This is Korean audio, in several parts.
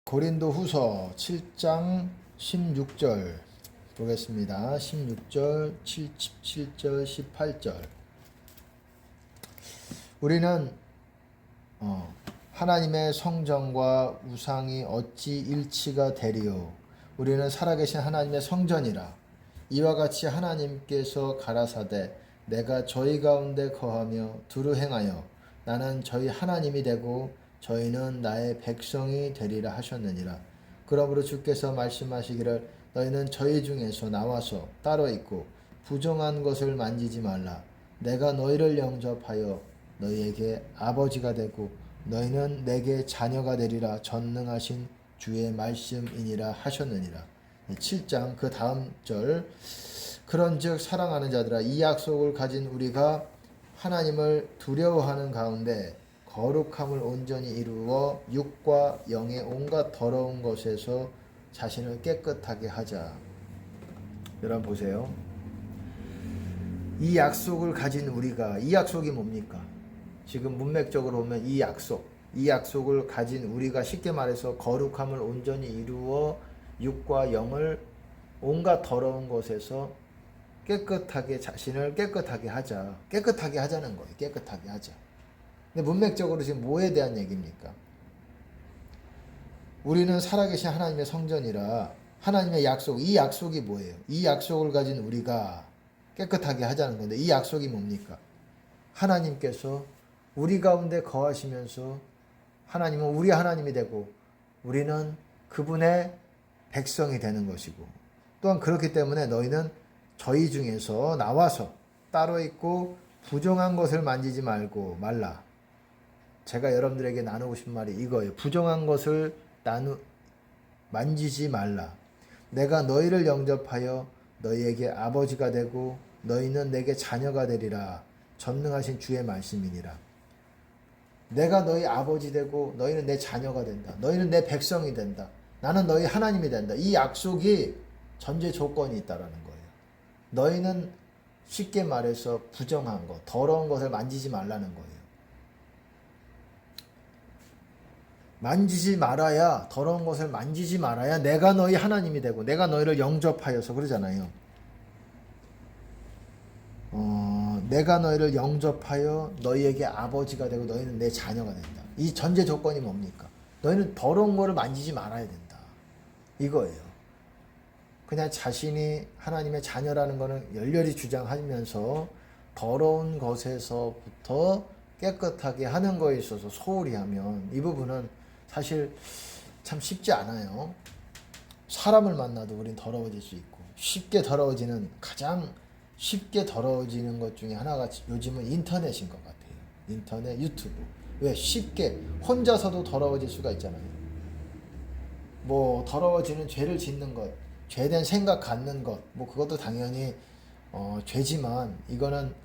고린도 후서 7장 16절 보겠습니다. 16절, 17절, 18절. 우리는 하나님의 성전과 우상이 어찌 일치가 되리요. 우리는 살아계신 하나님의 성전이라. 이와 같이 하나님께서 가라사대 내가 저희 가운데 거하며 두루 행하여 나는 저희 하나님이 되고 저희는 나의 백성이 되리라 하셨느니라. 그러므로 주께서 말씀하시기를 너희는 저희 중에서 나와서 따로 있고 부정한 것을 만지지 말라. 내가 너희를 영접하여 너희에게 아버지가 되고 너희는 내게 자녀가 되리라. 전능하신 주의 말씀이니라 하셨느니라. 7장 그 다음 절. 그런즉 사랑하는 자들아 이 약속을 가진 우리가 하나님을 두려워하는 가운데 거룩함을 온전히 이루어 육과 영의 온갖 더러운 것에서 자신을 깨끗하게 하자. 여러분 보세요. 이 약속을 가진 우리가, 이 약속이 뭡니까? 지금 문맥적으로 보면 이 약속을 가진 우리가 쉽게 말해서 거룩함을 온전히 이루어 육과 영을 온갖 더러운 것에서 깨끗하게, 자신을 깨끗하게 하자. 깨끗하게 하자는 거예요. 깨끗하게 하자. 근데 문맥적으로 지금 뭐에 대한 얘기입니까? 우리는 살아계신 하나님의 성전이라 하나님의 약속, 이 약속이 뭐예요? 이 약속을 가진 우리가 깨끗하게 하자는 건데 이 약속이 뭡니까? 하나님께서 우리 가운데 거하시면서 하나님은 우리 하나님이 되고 우리는 그분의 백성이 되는 것이고 또한 그렇기 때문에 너희는 저희 중에서 나와서 따로 있고 부정한 것을 만지지 말라. 제가 여러분들에게 나누고 싶은 말이 이거예요. 부정한 것을 만지지 말라. 내가 너희를 영접하여 너희에게 아버지가 되고 너희는 내게 자녀가 되리라. 전능하신 주의 말씀이니라. 내가 너희 아버지 되고 너희는 내 자녀가 된다. 너희는 내 백성이 된다. 나는 너희 하나님이 된다. 이 약속이 전제 조건이 있다라는 거예요. 너희는 쉽게 말해서 부정한 것, 더러운 것을 만지지 말라는 거예요. 만지지 말아야, 더러운 것을 만지지 말아야 내가 너희 하나님이 되고 내가 너희를 영접하여서 그러잖아요. 내가 너희를 영접하여 너희에게 아버지가 되고 너희는 내 자녀가 된다. 이 전제 조건이 뭡니까? 너희는 더러운 것을 만지지 말아야 된다. 이거예요. 그냥 자신이 하나님의 자녀라는 것은 열렬히 주장하면서 더러운 것에서부터 깨끗하게 하는 거에 있어서 소홀히 하면 이 부분은 사실 참 쉽지 않아요. 사람을 만나도 우린 더러워질 수 있고 가장 쉽게 더러워지는 것 중에 하나가 요즘은 인터넷인 것 같아요. 인터넷, 유튜브. 왜? 쉽게 혼자서도 더러워질 수가 있잖아요. 뭐 더러워지는 죄를 짓는 것, 죄된 생각 갖는 것, 뭐 그것도 당연히 죄지만 이거는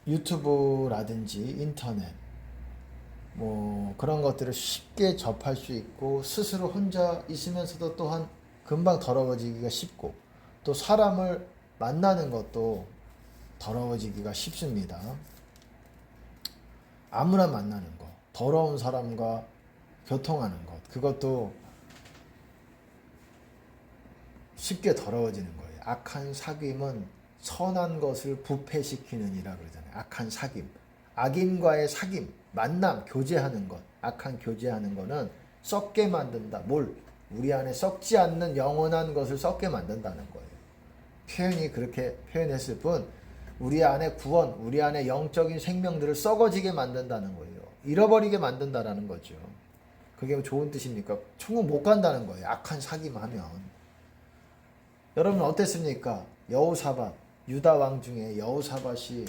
유튜브라든지 인터넷 뭐 그런 것들을 쉽게 접할 수 있고 스스로 혼자 있으면서도 또한 금방 더러워지기가 쉽고 또 사람을 만나는 것도 더러워지기가 쉽습니다. 아무나 만나는 것, 더러운 사람과 교통하는 것, 그것도 쉽게 더러워지는 거예요. 악한 사귐은 선한 것을 부패시키느니라 그러잖아요. 악한 사귐. 악인과의 사귐, 만남, 교제하는 것. 악한 교제하는 거는 썩게 만든다. 우리 안에 썩지 않는 영원한 것을 썩게 만든다는 거예요. 표현이 그렇게 표현했을 뿐 우리 안에 구원, 우리 안에 영적인 생명들을 썩어지게 만든다는 거예요. 잃어버리게 만든다라는 거죠. 그게 좋은 뜻입니까? 천국 못 간다는 거예요. 악한 사귐하면. 여러분 어땠습니까? 여호사밧, 유다 왕 중에 여호사밧이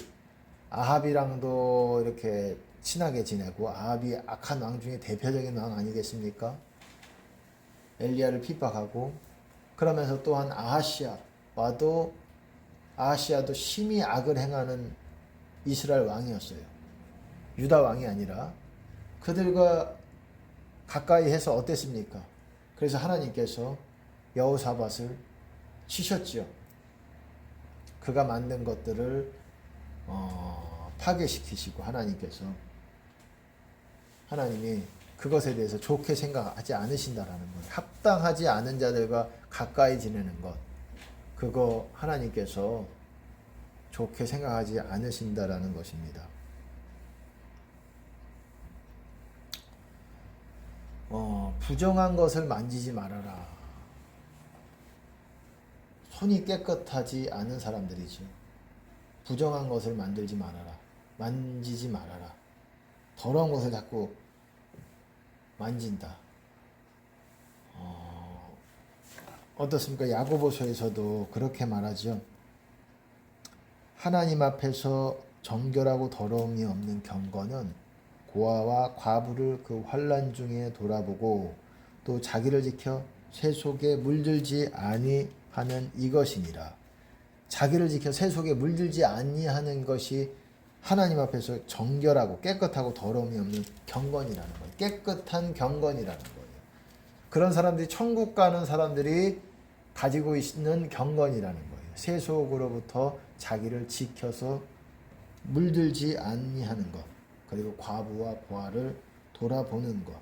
아합이랑도 이렇게 친하게 지내고 아합이 악한 왕 중에 대표적인 왕 아니겠습니까? 엘리야를 핍박하고 그러면서 또한 아하시아도 심히 악을 행하는 이스라엘 왕이었어요. 유다 왕이 아니라 그들과 가까이 해서 어땠습니까? 그래서 하나님께서 여호사밧을 치셨지요. 그가 만든 것들을 파괴시키시고 하나님께서 하나님이 그것에 대해서 좋게 생각하지 않으신다라는 거예요. 합당하지 않은 자들과 가까이 지내는 것, 그거 하나님께서 좋게 생각하지 않으신다라는 것입니다. 부정한 것을 만지지 말아라. 손이 깨끗하지 않은 사람들이죠. 부정한 것을 만들지 말아라. 만지지 말아라. 더러운 것을 자꾸 만진다. 어떻습니까? 야고보서에서도 그렇게 말하죠. 하나님 앞에서 정결하고 더러움이 없는 경건은 고아와 과부를 그 환난 중에 돌아보고 또 자기를 지켜 새 속에 물들지 아니하는 이것이니라. 자기를 지켜 새 속에 물들지 아니하는 것이 하나님 앞에서 정결하고 깨끗하고 더러움이 없는 경건이라는 거예요. 깨끗한 경건이라는 거예요. 그런 사람들이, 천국 가는 사람들이 가지고 있는 경건이라는 거예요. 새 속으로부터 자기를 지켜서 물들지 아니하는 것, 그리고 과부와 고아를 돌아보는 것.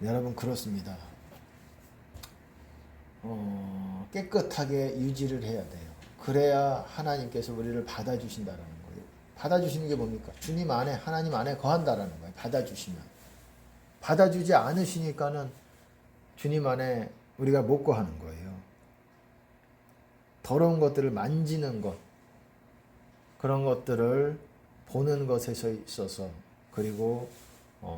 여러분, 그렇습니다. 깨끗하게 유지를 해야 돼요. 그래야 하나님께서 우리를 받아주신다라는 거예요. 받아주시는 게 뭡니까? 주님 안에, 하나님 안에 거한다라는 거예요. 받아주시면. 받아주지 않으시니까는 주님 안에 우리가 못 거하는 거예요. 더러운 것들을 만지는 것, 그런 것들을 보는 것에 있어서, 그리고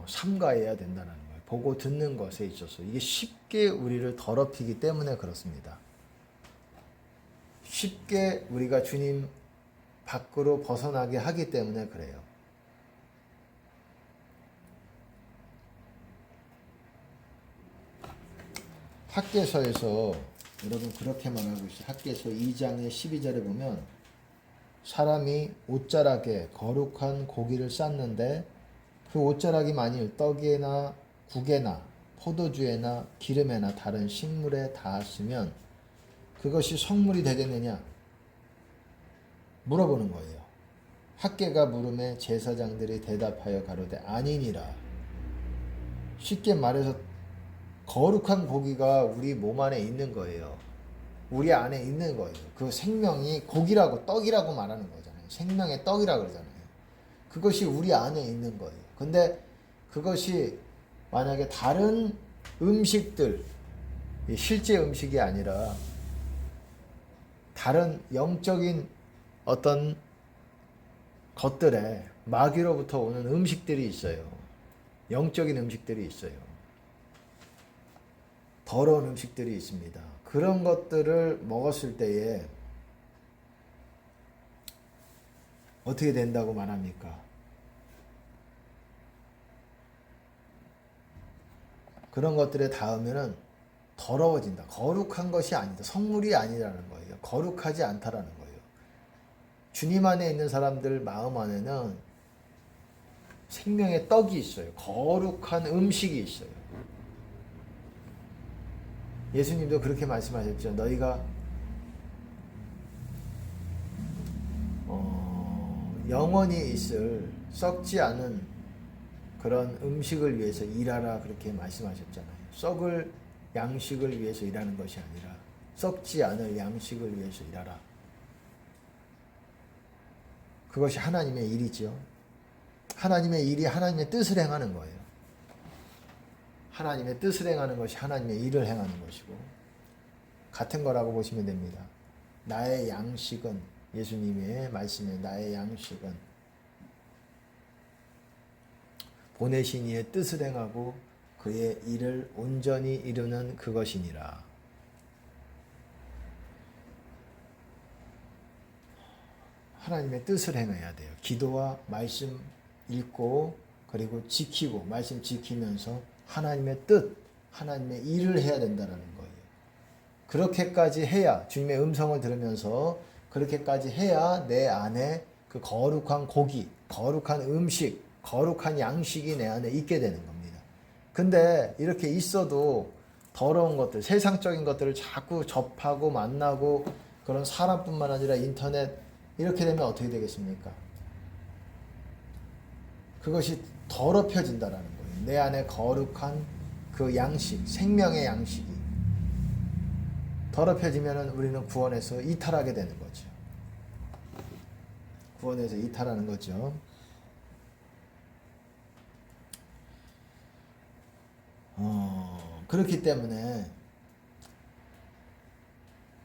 삼가해야 된다는 거예요. 보고 듣는 것에 있어서 이게 쉽게 우리를 더럽히기 때문에 그렇습니다. 쉽게 우리가 주님 밖으로 벗어나게 하기 때문에 그래요. 학개서에서 여러분 그렇게 말하고 있어요. 학개서 2장의 12절에 보면 사람이 옷자락에 거룩한 고기를 쌌는데 그 옷자락이 만일 떡에나 국에나 포도주에나 기름에나 다른 식물에 닿았으면 그것이 성물이 되겠느냐? 물어보는 거예요. 학개가 물음에 제사장들이 대답하여 가로되 아니니라. 쉽게 말해서 거룩한 고기가 우리 몸 안에 있는 거예요. 우리 안에 있는 거예요. 그 생명이 고기라고, 떡이라고 말하는 거잖아요. 생명의 떡이라고 그러잖아요. 그것이 우리 안에 있는 거예요. 근데 그것이 만약에 다른 음식들, 실제 음식이 아니라 다른 영적인 어떤 것들에 마귀로부터 오는 음식들이 있어요. 영적인 음식들이 있어요. 더러운 음식들이 있습니다. 그런 것들을 먹었을 때에 어떻게 된다고 말합니까? 그런 것들에 닿으면은 더러워진다. 거룩한 것이 아니다. 성물이 아니라는 거예요. 거룩하지 않다라는 거예요. 주님 안에 있는 사람들 마음 안에는 생명의 떡이 있어요. 거룩한 음식이 있어요. 예수님도 그렇게 말씀하셨죠. 너희가 영원히 있을 썩지 않은 그런 음식을 위해서 일하라 그렇게 말씀하셨잖아요. 썩을 양식을 위해서 일하는 것이 아니라 썩지 않을 양식을 위해서 일하라. 그것이 하나님의 일이죠. 하나님의 일이 하나님의 뜻을 행하는 거예요. 하나님의 뜻을 행하는 것이 하나님의 일을 행하는 것이고 같은 거라고 보시면 됩니다. 나의 양식은, 예수님의 말씀에 나의 양식은 보내신 이의 뜻을 행하고 그의 일을 온전히 이루는 그것이니라. 하나님의 뜻을 행해야 돼요. 기도와 말씀 읽고 그리고 지키고 말씀 지키면서 하나님의 뜻, 하나님의 일을 해야 된다는 거예요. 그렇게까지 해야, 주님의 음성을 들으면서 그렇게까지 해야 내 안에 그 거룩한 고기, 거룩한 음식, 거룩한 양식이 내 안에 있게 되는 겁니다. 근데 이렇게 있어도 더러운 것들, 세상적인 것들을 자꾸 접하고 만나고 그런 사람뿐만 아니라 인터넷 이렇게 되면 어떻게 되겠습니까? 그것이 더럽혀진다라는 거예요. 내 안에 거룩한 그 양식, 생명의 양식이 더럽혀지면 우리는 구원에서 이탈하게 되는 거죠. 구원에서 이탈하는 거죠. 그렇기 때문에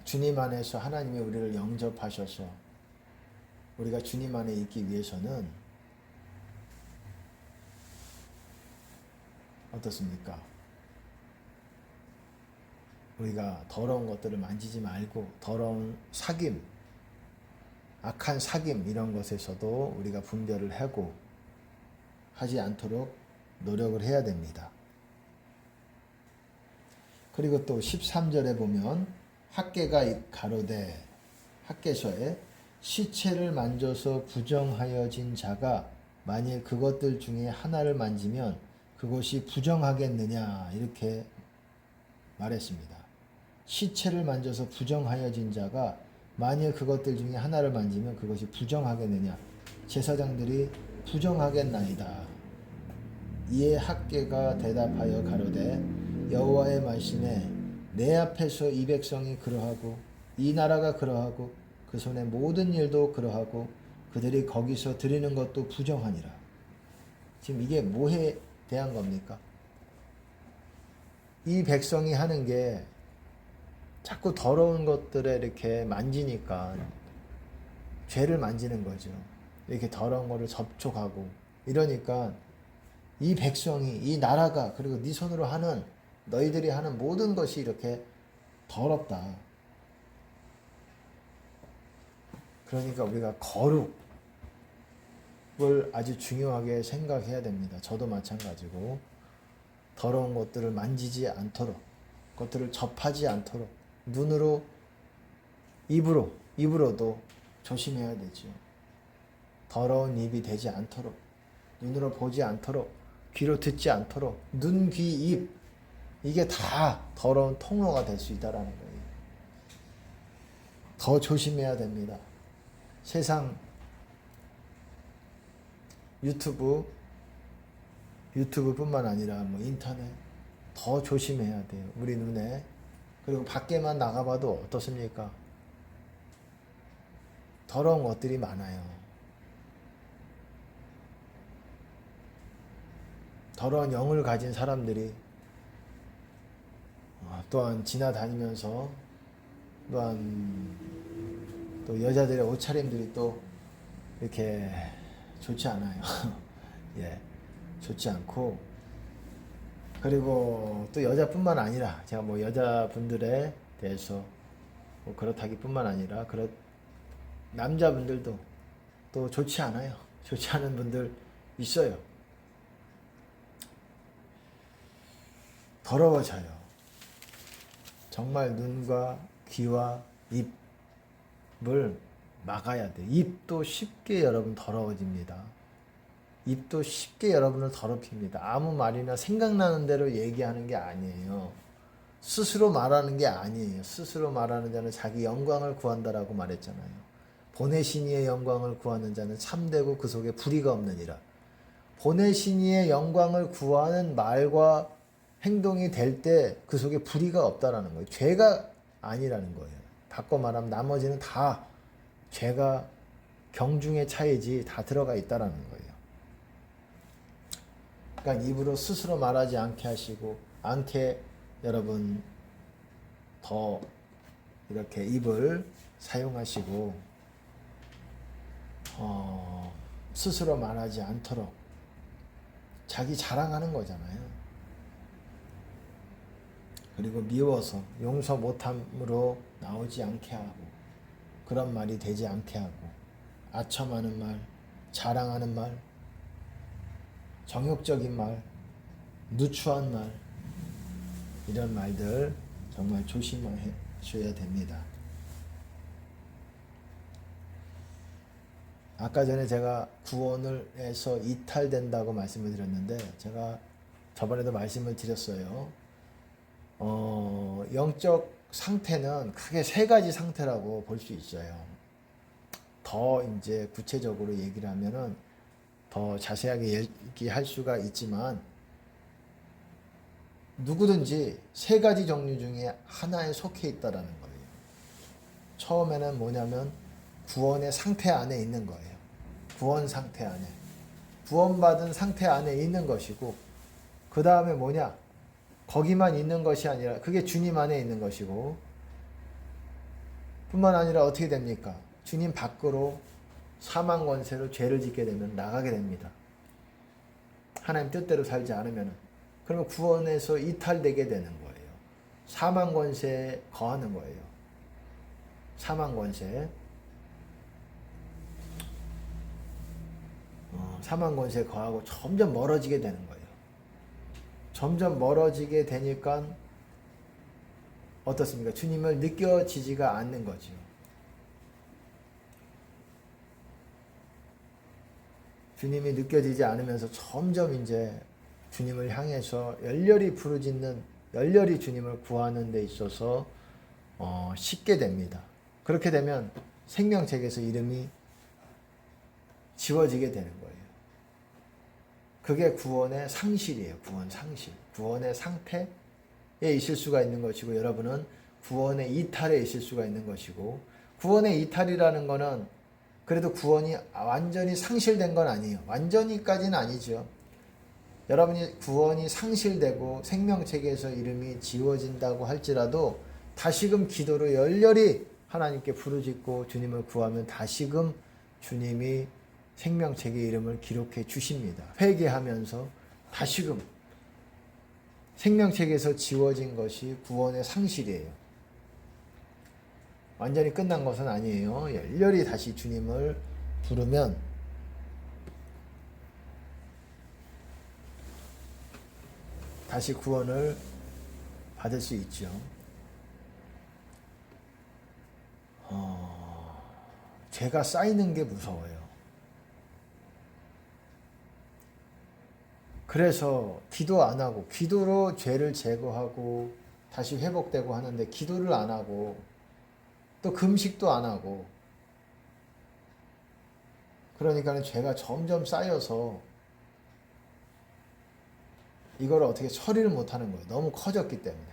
주님 안에서 하나님이 우리를 영접하셔서 우리가 주님 안에 있기 위해서는 어떻습니까? 우리가 더러운 것들을 만지지 말고 더러운 사귐, 악한 사귐 이런 것에서도 우리가 분별을 하고 하지 않도록 노력을 해야 됩니다. 그리고 또 13절에 보면 학개가 가로되 학개서에 시체를 만져서 부정하여진 자가 만일 그것들 중에 하나를 만지면 그것이 부정하겠느냐 이렇게 말했습니다. 시체를 만져서 부정하여진 자가 만일 그것들 중에 하나를 만지면 그것이 부정하겠느냐. 제사장들이 부정하겠나이다. 이에 학개가 대답하여 가로되 여호와의 말씀에 내 앞에서 이 백성이 그러하고 이 나라가 그러하고 그 손의 모든 일도 그러하고 그들이 거기서 드리는 것도 부정하니라. 지금 이게 뭐에 대한 겁니까? 이 백성이 하는 게 자꾸 더러운 것들에 이렇게 만지니까 죄를 만지는 거죠. 이렇게 더러운 거를 접촉하고 이러니까 이 백성이, 이 나라가, 그리고 네 손으로 하는, 너희들이 하는 모든 것이 이렇게 더럽다. 그러니까 우리가 거룩을 아주 중요하게 생각해야 됩니다. 저도 마찬가지고 더러운 것들을 만지지 않도록, 것들을 접하지 않도록 눈으로, 입으로도 조심해야 되죠. 더러운 입이 되지 않도록, 눈으로 보지 않도록, 귀로 듣지 않도록, 눈, 귀, 입 이게 다 더러운 통로가 될 수 있다라는 거예요. 더 조심해야 됩니다. 세상 유튜브뿐만 아니라 뭐 인터넷 더 조심해야 돼요. 우리 눈에. 그리고 밖에만 나가봐도 어떻습니까? 더러운 것들이 많아요. 더러운 영을 가진 사람들이 또한 지나다니면서 또한 또 여자들의 옷차림들이 또 이렇게 좋지 않아요. 예, 좋지 않고, 그리고 또 여자뿐만 아니라 제가 뭐 여자분들에 대해서 뭐 그렇다기뿐만 아니라 남자분들도 또 좋지 않아요. 좋지 않은 분들 있어요. 더러워져요. 정말 눈과 귀와 입을 막아야 돼. 입도 쉽게 여러분 더러워집니다. 입도 쉽게 여러분을 더럽힙니다. 아무 말이나 생각나는 대로 얘기하는 게 아니에요. 스스로 말하는 게 아니에요. 스스로 말하는 자는 자기 영광을 구한다라고 말했잖아요. 보내신 이의 영광을 구하는 자는 참되고 그 속에 불의가 없느니라. 보내신 이의 영광을 구하는 말과 행동이 될 때 그 속에 불의가 없다라는 거예요. 죄가 아니라는 거예요. 바꿔 말하면 나머지는 다 죄가 경중의 차이지 다 들어가 있다라는 거예요. 그러니까 입으로 스스로 말하지 않게 여러분 더 이렇게 입을 사용하시고 스스로 말하지 않도록 자기 자랑하는 거잖아요. 그리고 미워서 용서 못함으로 나오지 않게 하고 그런 말이 되지 않게 하고 아첨하는 말, 자랑하는 말, 정욕적인 말, 누추한 말 이런 말들 정말 조심하셔야 됩니다. 아까 전에 제가 구원을 해서 이탈된다고 말씀을 드렸는데 제가 저번에도 말씀을 드렸어요. 영적 상태는 크게 세 가지 상태라고 볼 수 있어요. 더 이제 구체적으로 얘기를 하면은 더 자세하게 얘기할 수가 있지만 누구든지 세 가지 종류 중에 하나에 속해 있다라는 거예요. 처음에는 뭐냐면 구원의 상태 안에 있는 거예요. 구원 상태 안에. 구원받은 상태 안에 있는 것이고, 그 다음에 뭐냐? 거기만 있는 것이 아니라 그게 주님 안에 있는 것이고, 뿐만 아니라 어떻게 됩니까? 주님 밖으로 사망 권세로 죄를 짓게 되면 나가게 됩니다. 하나님 뜻대로 살지 않으면. 그러면 구원에서 이탈되게 되는 거예요. 사망 권세에 거하는 거예요. 사망 권세. 사망 권세에 거하고 점점 멀어지게 되는 거예요. 점점 멀어지게 되니까 어떻습니까? 주님을 느껴지지가 않는 거죠. 주님이 느껴지지 않으면서 점점 이제 주님을 향해서 열렬히 부르짖는, 열렬히 주님을 구하는 데 있어서 쉽게 됩니다. 그렇게 되면 생명책에서 이름이 지워지게 되는 거예요. 그게 구원의 상실이에요. 구원 상실. 구원의 상태에 있을 수가 있는 것이고, 여러분은 구원의 이탈에 있을 수가 있는 것이고, 구원의 이탈이라는 거는 그래도 구원이 완전히 상실된 건 아니에요. 완전히까지는 아니죠. 여러분이 구원이 상실되고 생명책에서 이름이 지워진다고 할지라도 다시금 기도로 열렬히 하나님께 부르짖고 주님을 구하면 다시금 주님이 생명책의 이름을 기록해 주십니다. 회개하면서 다시금 생명책에서 지워진 것이 구원의 상실이에요. 완전히 끝난 것은 아니에요. 열렬히 다시 주님을 부르면 다시 구원을 받을 수 있죠. 죄가 쌓이는 게 무서워요. 그래서 기도 안 하고, 기도로 죄를 제거하고 다시 회복되고 하는데 기도를 안 하고 또 금식도 안 하고, 그러니까 죄가 점점 쌓여서 이걸 어떻게 처리를 못 하는 거예요. 너무 커졌기 때문에.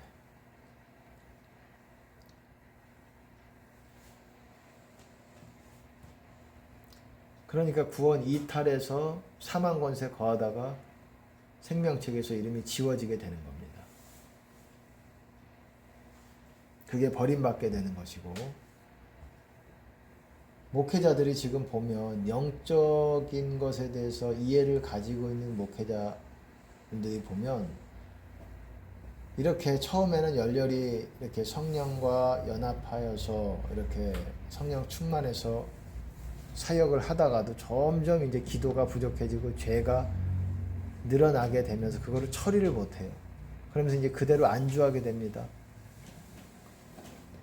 그러니까 구원 이탈해서 사망 권세 거하다가 생명책에서 이름이 지워지게 되는 겁니다. 그게 버림받게 되는 것이고, 목회자들이 지금 보면 영적인 것에 대해서 이해를 가지고 있는 목회자분들이 보면 이렇게 처음에는 열렬히 이렇게 성령과 연합하여서 이렇게 성령 충만해서 사역을 하다가도 점점 이제 기도가 부족해지고 죄가 늘어나게 되면서 그거를 처리를 못해요. 그러면서 이제 그대로 안주하게 됩니다.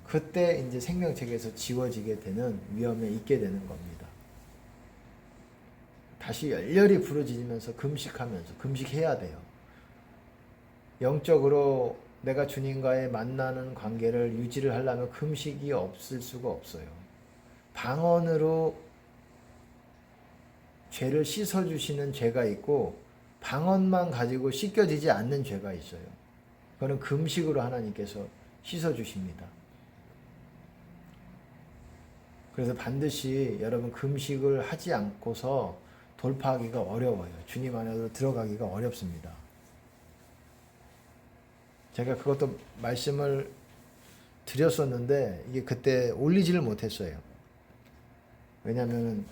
그때 이제 생명책에서 지워지게 되는 위험에 있게 되는 겁니다. 다시 열렬히 부르짖으면서 금식하면서, 금식해야 돼요. 영적으로 내가 주님과의 만나는 관계를 유지를 하려면 금식이 없을 수가 없어요. 방언으로 죄를 씻어주시는 죄가 있고, 방언만 가지고 씻겨지지 않는 죄가 있어요. 그거는 금식으로 하나님께서 씻어주십니다. 그래서 반드시 여러분 금식을 하지 않고서 돌파하기가 어려워요. 주님 안으로 들어가기가 어렵습니다. 제가 그것도 말씀을 드렸었는데 이게 그때 올리지를 못했어요. 왜냐하면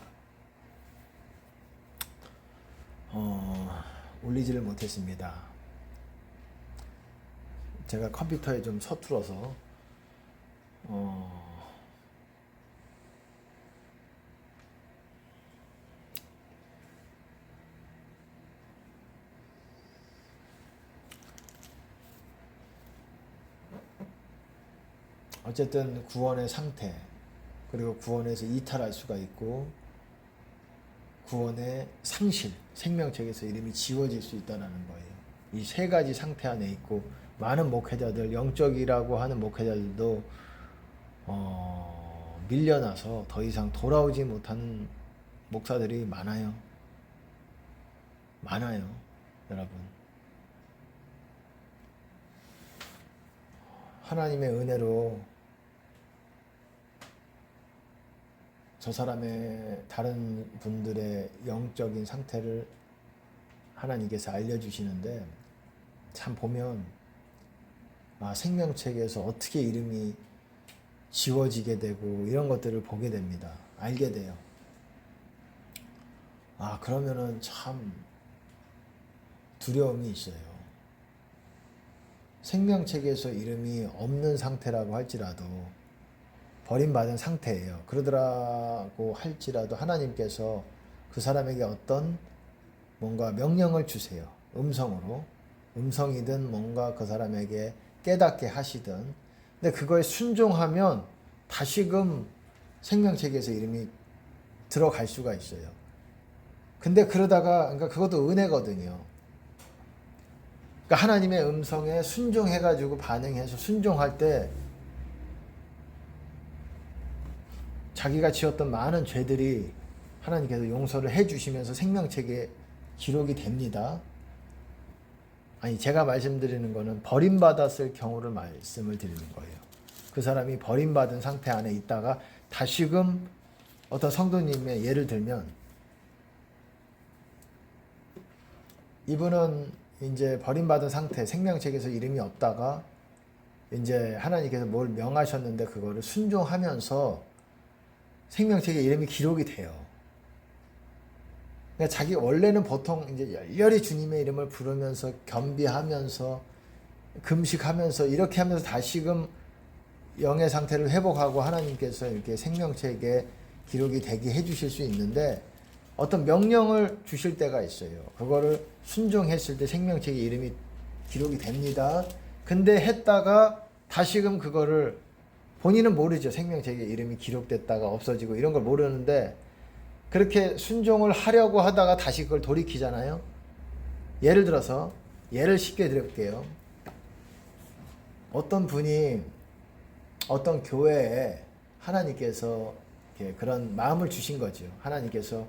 올리지를 못했습니다. 제가 컴퓨터에 좀 서툴어서 어쨌든 구원의 상태, 그리고 구원에서 이탈할 수가 있고 구원의 상실, 생명책에서 이름이 지워질 수 있다는 거예요. 이 세 가지 상태 안에 있고, 많은 목회자들, 영적이라고 하는 목회자들도 밀려나서 더 이상 돌아오지 못하는 목사들이 많아요. 많아요, 여러분. 하나님의 은혜로 저 사람의 다른 분들의 영적인 상태를 하나님께서 알려주시는데, 참 보면 생명책에서 어떻게 이름이 지워지게 되고 이런 것들을 보게 됩니다. 알게 돼요. 그러면은 참 두려움이 있어요. 생명책에서 이름이 없는 상태라고 할지라도, 버림받은 상태예요. 그러더라고 할지라도 하나님께서 그 사람에게 어떤 뭔가 명령을 주세요. 음성으로. 음성이든 뭔가 그 사람에게 깨닫게 하시든. 근데 그거에 순종하면 다시금 생명책에서 이름이 들어갈 수가 있어요. 근데 그러다가, 그러니까 그것도 은혜거든요. 그러니까 하나님의 음성에 순종해가지고 반응해서 순종할 때 자기가 지었던 많은 죄들이 하나님께서 용서를 해주시면서 생명책에 기록이 됩니다. 제가 말씀드리는 거는 버림받았을 경우를 말씀을 드리는 거예요. 그 사람이 버림받은 상태 안에 있다가 다시금 어떤 성도님의 예를 들면, 이분은 이제 버림받은 상태, 생명책에서 이름이 없다가 이제 하나님께서 뭘 명하셨는데 그거를 순종하면서 생명책에 이름이 기록이 돼요. 그러니까 자기 원래는 보통 이제 열렬히 주님의 이름을 부르면서 겸비하면서 금식하면서 이렇게 하면서 다시금 영의 상태를 회복하고 하나님께서 이렇게 생명책에 기록이 되게 해주실 수 있는데, 어떤 명령을 주실 때가 있어요. 그거를 순종했을 때 생명책에 이름이 기록이 됩니다. 근데 했다가 다시금 그거를 본인은 모르죠. 생명책에 이름이 기록됐다가 없어지고 이런 걸 모르는데, 그렇게 순종을 하려고 하다가 다시 그걸 돌이키잖아요. 예를 들어서, 예를 쉽게 드릴게요. 어떤 분이 어떤 교회에 하나님께서 이렇게 그런 마음을 주신 거죠. 하나님께서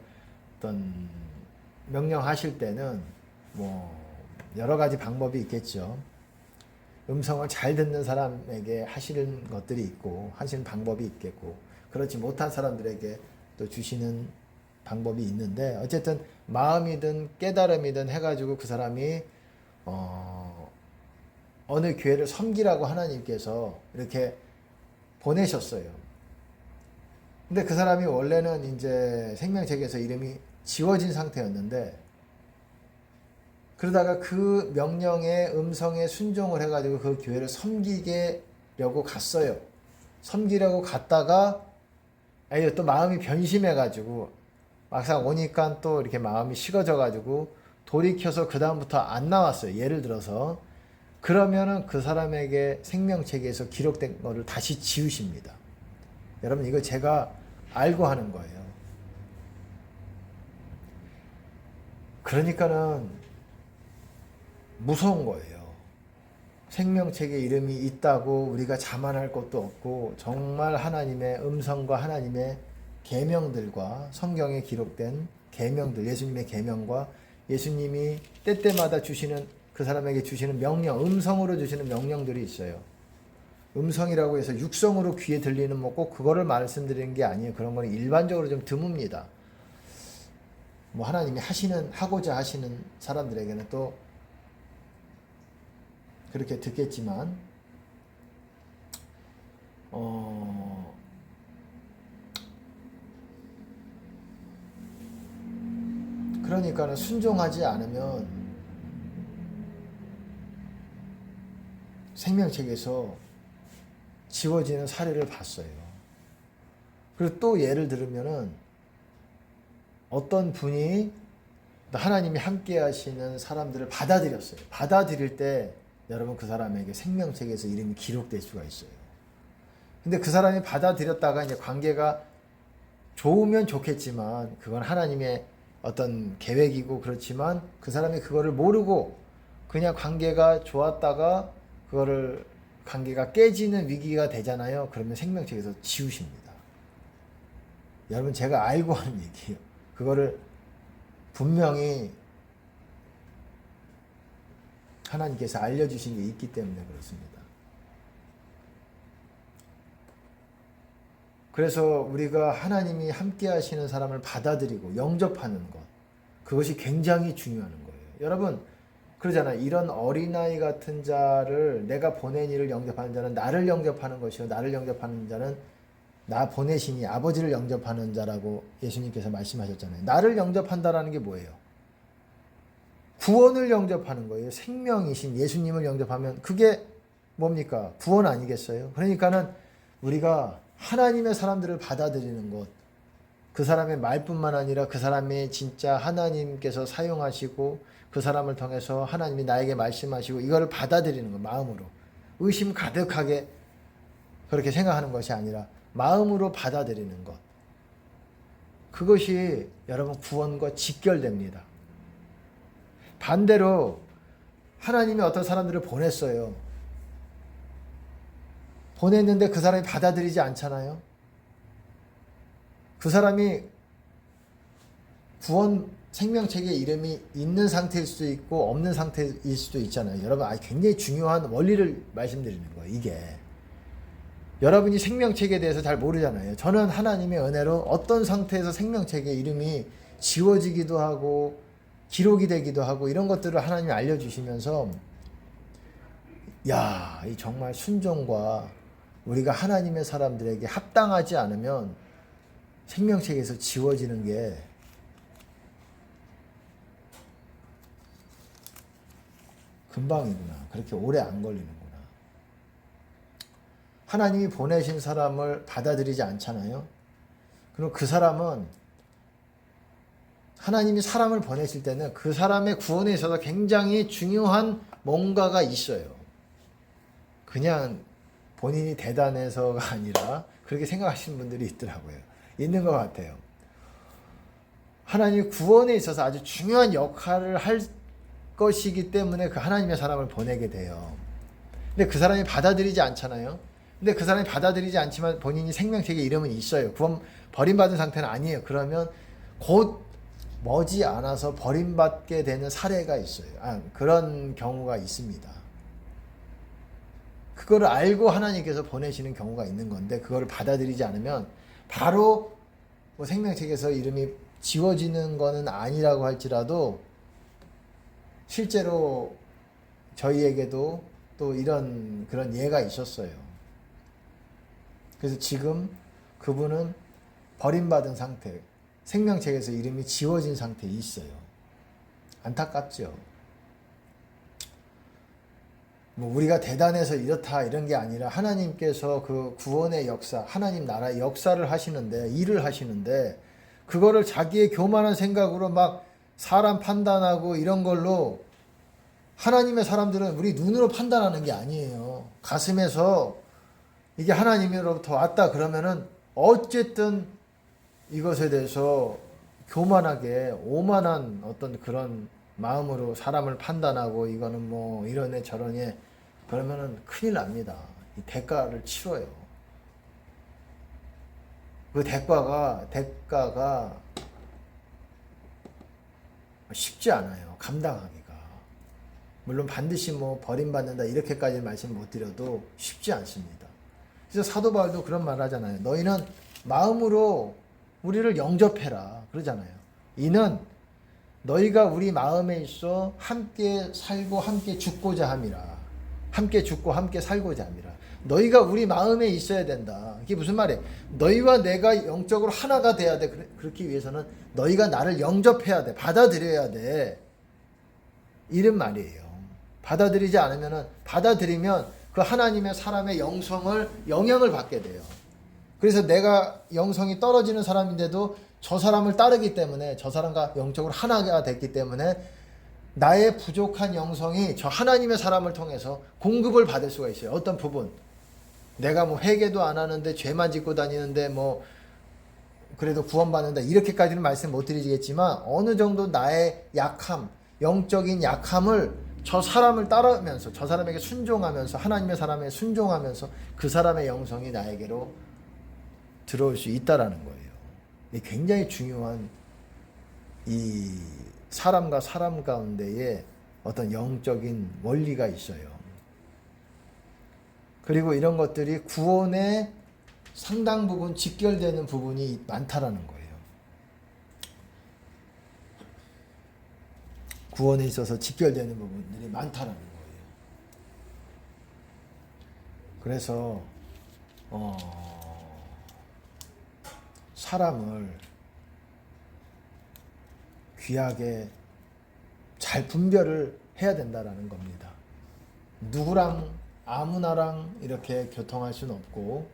어떤 명령하실 때는 뭐 여러 가지 방법이 있겠죠. 음성을 잘 듣는 사람에게 하시는 것들이 있고 하시는 방법이 있겠고, 그렇지 못한 사람들에게 또 주시는 방법이 있는데, 어쨌든 마음이든 깨달음이든 해가지고 그 사람이 어느 교회를 섬기라고 하나님께서 이렇게 보내셨어요. 근데 그 사람이 원래는 이제 생명책에서 이름이 지워진 상태였는데, 그러다가 그 명령의 음성에 순종을 해가지고 그 교회를 섬기려고 갔어요. 섬기려고 갔다가 또 마음이 변심해가지고 막상 오니까 또 이렇게 마음이 식어져가지고 돌이켜서 그 다음부터 안 나왔어요. 예를 들어서 그러면은 그 사람에게 생명책에서 기록된 거를 다시 지우십니다. 여러분, 이거 제가 알고 하는 거예요. 그러니까는 무서운 거예요. 생명책에 이름이 있다고 우리가 자만할 것도 없고, 정말 하나님의 음성과 하나님의 계명들과 성경에 기록된 계명들, 예수님의 계명과 예수님이 때때마다 주시는, 그 사람에게 주시는 명령, 음성으로 주시는 명령들이 있어요. 음성이라고 해서 육성으로 귀에 들리는 뭐 꼭 그거를 말씀드리는 게 아니에요. 그런 건 일반적으로 좀 드뭅니다. 뭐 하나님이 하고자 하시는 사람들에게는 또 그렇게 듣겠지만, 그러니까는 순종하지 않으면 생명책에서 지워지는 사례를 봤어요. 그리고 또 예를 들으면은 어떤 분이 하나님이 함께 하시는 사람들을 받아들였어요. 받아들일 때 여러분, 그 사람에게 생명책에서 이름이 기록될 수가 있어요. 근데 그 사람이 받아들였다가 이제 관계가 좋으면 좋겠지만, 그건 하나님의 어떤 계획이고 그렇지만, 그 사람이 그거를 모르고 그냥 관계가 좋았다가 그거를 관계가 깨지는 위기가 되잖아요. 그러면 생명책에서 지우십니다. 여러분 제가 알고 하는 얘기예요. 그거를 분명히 하나님께서 알려주신 게 있기 때문에 그렇습니다. 그래서 우리가 하나님이 함께 하시는 사람을 받아들이고 영접하는 것, 그것이 굉장히 중요한 거예요. 여러분 그러잖아요. 이런 어린아이 같은 자를 내가 보낸 이를 영접하는 자는 나를 영접하는 것이요 나를 영접하는 자는 나 보내시니 아버지를 영접하는 자라고 예수님께서 말씀하셨잖아요. 나를 영접한다라는 게 뭐예요? 구원을 영접하는 거예요. 생명이신 예수님을 영접하면 그게 뭡니까? 구원 아니겠어요? 그러니까는 우리가 하나님의 사람들을 받아들이는 것, 그 사람의 말뿐만 아니라 그 사람이 진짜 하나님께서 사용하시고 그 사람을 통해서 하나님이 나에게 말씀하시고 이거를 받아들이는 것, 마음으로 의심 가득하게 그렇게 생각하는 것이 아니라 마음으로 받아들이는 것, 그것이 여러분 구원과 직결됩니다. 반대로 하나님이 어떤 사람들을 보냈어요. 보냈는데 그 사람이 받아들이지 않잖아요. 그 사람이 구원 생명책에 이름이 있는 상태일 수도 있고 없는 상태일 수도 있잖아요. 여러분 굉장히 중요한 원리를 말씀드리는 거예요. 이게 여러분이 생명책에 대해서 잘 모르잖아요. 저는 하나님의 은혜로 어떤 상태에서 생명책에 이름이 지워지기도 하고 기록이 되기도 하고 이런 것들을 하나님이 알려주시면서 이 정말 순종과 우리가 하나님의 사람들에게 합당하지 않으면 생명책에서 지워지는 게 금방이구나. 그렇게 오래 안 걸리는구나. 하나님이 보내신 사람을 받아들이지 않잖아요. 그럼 그 사람은 하나님이 사람을 보내실 때는 그 사람의 구원에 있어서 굉장히 중요한 뭔가가 있어요. 그냥 본인이 대단해서가 아니라 그렇게 생각하시는 분들이 있더라고요. 있는 것 같아요. 하나님이 구원에 있어서 아주 중요한 역할을 할 것이기 때문에 그 하나님의 사람을 보내게 돼요. 근데 그 사람이 받아들이지 않잖아요. 근데 그 사람이 받아들이지 않지만 본인이 생명책에 이름은 있어요. 구원 버림받은 상태는 아니에요. 그러면 곧 머지않아서 버림받게 되는 사례가 있어요. 그런 경우가 있습니다. 그거를 알고 하나님께서 보내시는 경우가 있는 건데 그거를 받아들이지 않으면 바로 생명책에서 이름이 지워지는 거는 아니라고 할지라도 실제로 저희에게도 또 이런 그런 예가 있었어요. 그래서 지금 그분은 버림받은 상태, 생명책에서 이름이 지워진 상태에 있어요. 안타깝죠. 우리가 대단해서 이렇다 이런 게 아니라 하나님께서 그 구원의 역사, 하나님 나라의 역사를 하시는데, 일을 하시는데 그거를 자기의 교만한 생각으로 막 사람 판단하고 이런 걸로 하나님의 사람들은 우리 눈으로 판단하는 게 아니에요. 가슴에서 이게 하나님으로부터 왔다 그러면은 어쨌든 이것에 대해서 교만하게 오만한 어떤 그런 마음으로 사람을 판단하고 이거는 뭐 이러네 저러네 그러면은 큰일 납니다. 이 대가를 치러요. 그 대가가 쉽지 않아요. 감당하기가. 물론 반드시 뭐 버림받는다 이렇게까지 말씀 못 드려도 쉽지 않습니다. 그래서 사도 바울도 그런 말 하잖아요. 너희는 마음으로 우리를 영접해라 그러잖아요. 이는 너희가 우리 마음에 있어 함께 살고 함께 죽고자 함이라. 함께 죽고 함께 살고자 함이라. 너희가 우리 마음에 있어야 된다. 이게 무슨 말이에요? 너희와 내가 영적으로 하나가 돼야 돼. 그렇기 위해서는 너희가 나를 영접해야 돼. 받아들여야 돼. 이런 말이에요. 받아들이지 않으면은 받아들이면 그 하나님의 사람의 영성을 영향을 받게 돼요. 그래서 내가 영성이 떨어지는 사람인데도 저 사람을 따르기 때문에 저 사람과 영적으로 하나가 됐기 때문에 나의 부족한 영성이 저 하나님의 사람을 통해서 공급을 받을 수가 있어요. 어떤 부분 내가 뭐 회개도 안 하는데 죄만 짓고 다니는데 뭐 그래도 구원받는다 이렇게까지는 말씀 못 드리겠지만 어느 정도 나의 약함 영적인 약함을 저 사람을 따르면서 저 사람에게 순종하면서 하나님의 사람에 순종하면서 그 사람의 영성이 나에게로 들어올 수 있다라는 거예요. 굉장히 중요한 이 사람과 사람 가운데에 어떤 영적인 원리가 있어요. 그리고 이런 것들이 구원에 상당 부분 직결되는 부분이 많다라는 거예요. 구원에 있어서 직결되는 부분들이 많다라는 거예요. 그래서 사람을 귀하게 잘 분별을 해야 된다라는 겁니다. 누구랑 아무나랑 이렇게 교통할 수는 없고,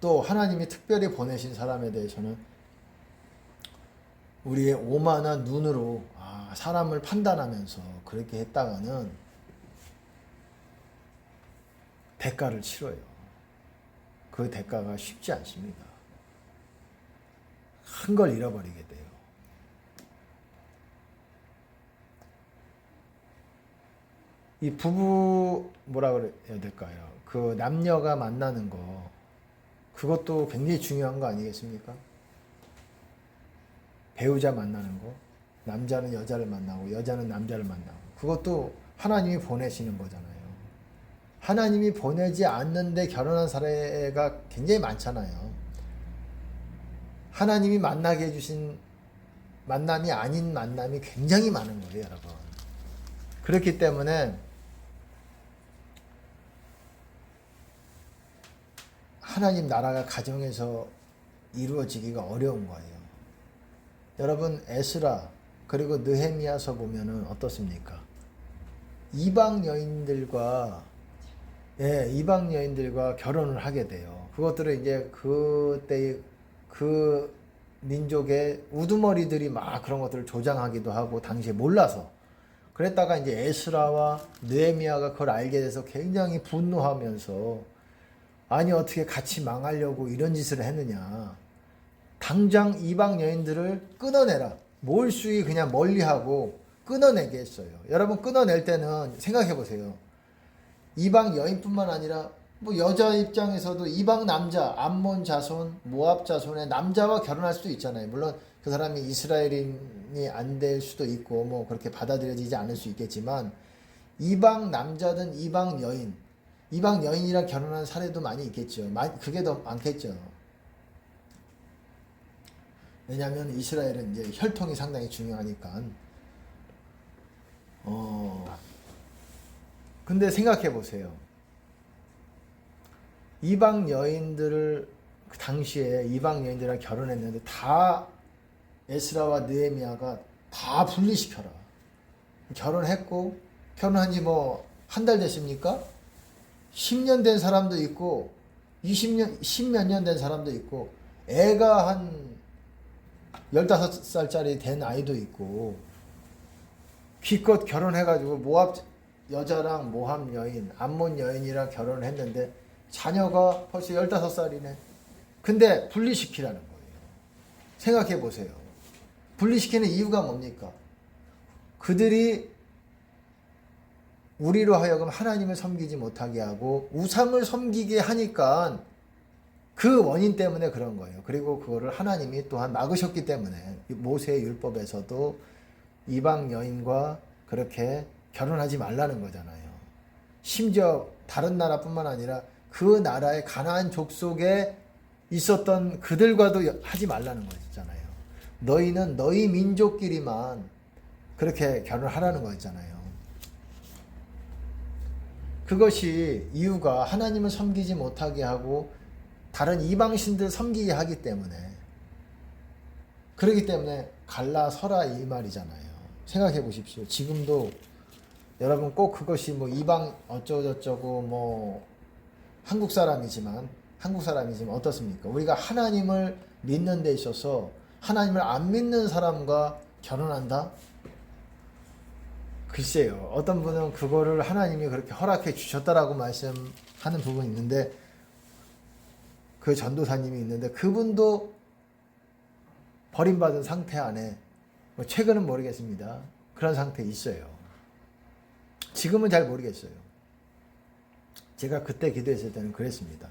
또 하나님이 특별히 보내신 사람에 대해서는 우리의 오만한 눈으로 사람을 판단하면서 그렇게 했다가는 대가를 치러요. 그 대가가 쉽지 않습니다. 큰 걸 잃어버리게 돼요. 이 부부 뭐라 그래야 될까요? 그 남녀가 만나는 거, 그것도 굉장히 중요한 거 아니겠습니까? 배우자 만나는 거, 남자는 여자를 만나고 여자는 남자를 만나고, 그것도 하나님이 보내시는 거잖아요. 하나님이 보내지 않는데 결혼한 사례가 굉장히 많잖아요. 하나님이 만나게 해주신 만남이 아닌 만남이 굉장히 많은 거예요, 여러분. 그렇기 때문에 하나님 나라가 가정에서 이루어지기가 어려운 거예요. 여러분, 에스라 그리고 느헤미야서 보면은 어떻습니까? 이방 여인들과 결혼을 하게 돼요. 그것들은 이제 그때 그 민족의 우두머리들이 막 그런 것들을 조장하기도 하고 당시에 몰라서 그랬다가 이제 에스라와 느헤미야가 그걸 알게 돼서 굉장히 분노하면서 아니 어떻게 같이 망하려고 이런 짓을 했느냐. 당장 이방 여인들을 끊어내라. 몰수히 그냥 멀리하고 끊어내게 했어요. 여러분 끊어낼 때는 생각해 보세요. 이방 여인뿐만 아니라 뭐 여자 입장에서도 이방 남자, 암몬 자손, 모압 자손의 남자와 결혼할 수도 있잖아요. 물론 그 사람이 이스라엘인이 안 될 수도 있고 뭐 그렇게 받아들여지지 않을 수 있겠지만 이방 남자든 이방 여인이랑 결혼한 사례도 많이 있겠죠. 그게 더 많겠죠. 왜냐하면 이스라엘은 이제 혈통이 상당히 중요하니까. 근데 생각해 보세요. 이방 여인들을 그 당시에 이방 여인들이랑 결혼했는데 다 에스라와 느헤미야가 다 분리시켜라. 결혼했고 결혼한 지 뭐 한 달 됐습니까? 10년 된 사람도 있고 20년, 10몇 년 된 사람도 있고 애가 한 15살짜리 된 아이도 있고 기껏 결혼해가지고 모압 여자랑 모압 여인, 암몬 여인이랑 결혼을 했는데 자녀가 벌써 15살이네. 근데 분리시키라는 거예요. 생각해 보세요. 분리시키는 이유가 뭡니까? 그들이 우리로 하여금 하나님을 섬기지 못하게 하고 우상을 섬기게 하니까 그 원인 때문에 그런 거예요. 그리고 그거를 하나님이 또한 막으셨기 때문에 모세의 율법에서도 이방 여인과 그렇게 결혼하지 말라는 거잖아요. 심지어 다른 나라뿐만 아니라 그 나라의 가나안 족속에 있었던 그들과도 하지 말라는 거잖아요. 너희는 너희 민족끼리만 그렇게 결혼하라는 거였잖아요. 그것이 이유가 하나님을 섬기지 못하게 하고 다른 이방신들 섬기게 하기 때문에, 그렇기 때문에 갈라서라 이 말이잖아요. 생각해 보십시오. 지금도 여러분 꼭 그것이 뭐 이방 어쩌고저쩌고 뭐 한국 사람이지만 어떻습니까? 우리가 하나님을 믿는 데 있어서 하나님을 안 믿는 사람과 결혼한다? 글쎄요. 어떤 분은 그거를 하나님이 그렇게 허락해 주셨다라고 말씀하는 부분이 있는데, 그 전도사님이 있는데 그분도 버림받은 상태 안에, 뭐 최근은 모르겠습니다. 그런 상태에 있어요. 지금은 잘 모르겠어요. 제가 그때 기도했을 때는 그랬습니다.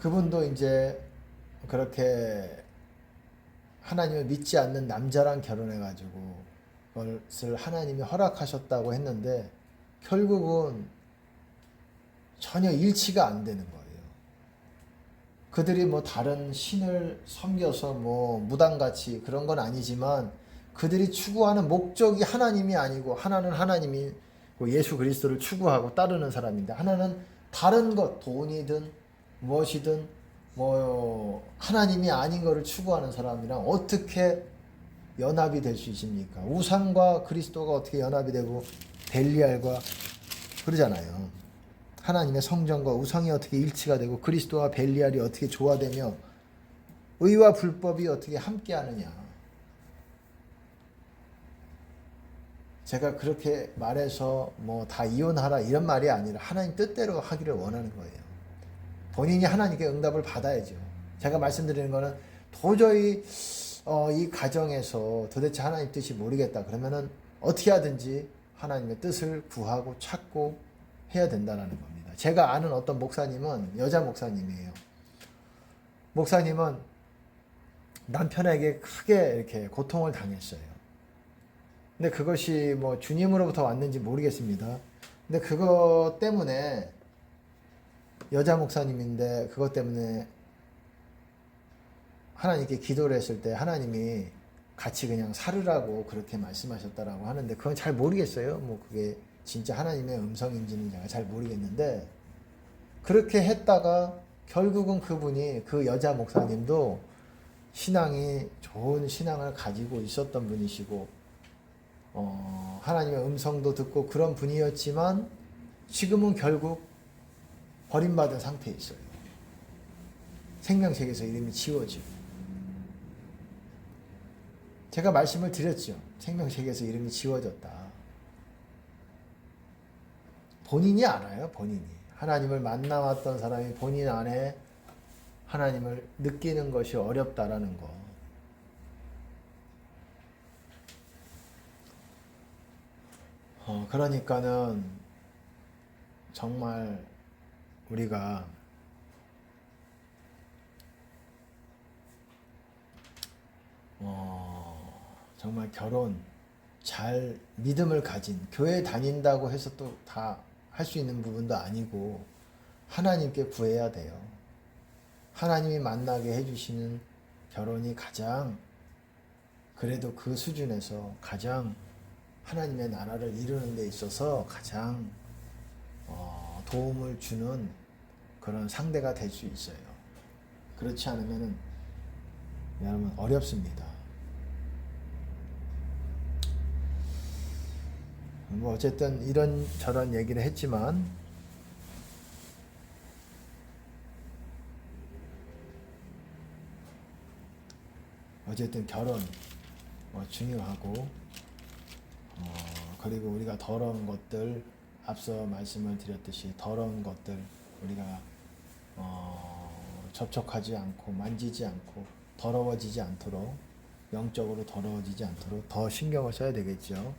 그분도 이제 그렇게 하나님을 믿지 않는 남자랑 결혼해가지고 그것을 하나님이 허락하셨다고 했는데 결국은 전혀 일치가 안 되는 거예요. 그들이 뭐 다른 신을 섬겨서 뭐 무당같이 그런 건 아니지만 그들이 추구하는 목적이 하나님이 아니고 하나는 하나님이 예수 그리스도를 추구하고 따르는 사람인데 하나는 다른 것, 돈이든 무엇이든 뭐 하나님이 아닌 것을 추구하는 사람이랑 어떻게 연합이 될 수 있습니까? 우상과 그리스도가 어떻게 연합이 되고 벨리알과 그러잖아요. 하나님의 성전과 우상이 어떻게 일치가 되고 그리스도와 벨리알이 어떻게 조화되며 의와 불법이 어떻게 함께하느냐. 제가 그렇게 말해서 뭐 다 이혼하라 이런 말이 아니라 하나님 뜻대로 하기를 원하는 거예요. 본인이 하나님께 응답을 받아야죠. 제가 말씀드리는 거는 도저히 이 가정에서 도대체 하나님 뜻이 모르겠다 그러면은 어떻게 하든지 하나님의 뜻을 구하고 찾고 해야 된다는 겁니다. 제가 아는 어떤 목사님은 여자 목사님이에요. 목사님은 남편에게 크게 이렇게 고통을 당했어요. 근데 그것이 뭐 주님으로부터 왔는지 모르겠습니다. 근데 그것 때문에 여자 목사님인데 그것 때문에 하나님께 기도를 했을 때 하나님이 같이 그냥 살으라고 그렇게 말씀하셨다라고 하는데 그건 잘 모르겠어요. 뭐 그게 진짜 하나님의 음성인지는 제가 잘 모르겠는데 그렇게 했다가 결국은 그분이 그 여자 목사님도 신앙이 좋은 신앙을 가지고 있었던 분이시고 하나님의 음성도 듣고 그런 분이었지만 지금은 결국 버림받은 상태에 있어요. 생명책에서 이름이 지워지고 제가 말씀을 드렸죠. 생명책에서 이름이 지워졌다. 본인이 알아요. 본인이. 하나님을 만나왔던 사람이 본인 안에 하나님을 느끼는 것이 어렵다라는 거. 그러니까는 정말 우리가 정말 결혼 잘 믿음을 가진 교회 다닌다고 해서 또 다 할 수 있는 부분도 아니고 하나님께 구해야 돼요. 하나님이 만나게 해주시는 결혼이 가장 그래도 그 수준에서 가장 하나님의 나라를 이루는 데 있어서 가장 도움을 주는 그런 상대가 될 수 있어요. 그렇지 않으면 여러분 어렵습니다. 뭐 어쨌든 이런 저런 얘기를 했지만 어쨌든 결혼 중요하고 그리고 우리가 더러운 것들 앞서 말씀을 드렸듯이 더러운 것들 우리가 접촉하지 않고 만지지 않고 더러워지지 않도록 영적으로 더러워지지 않도록 더 신경을 써야 되겠죠.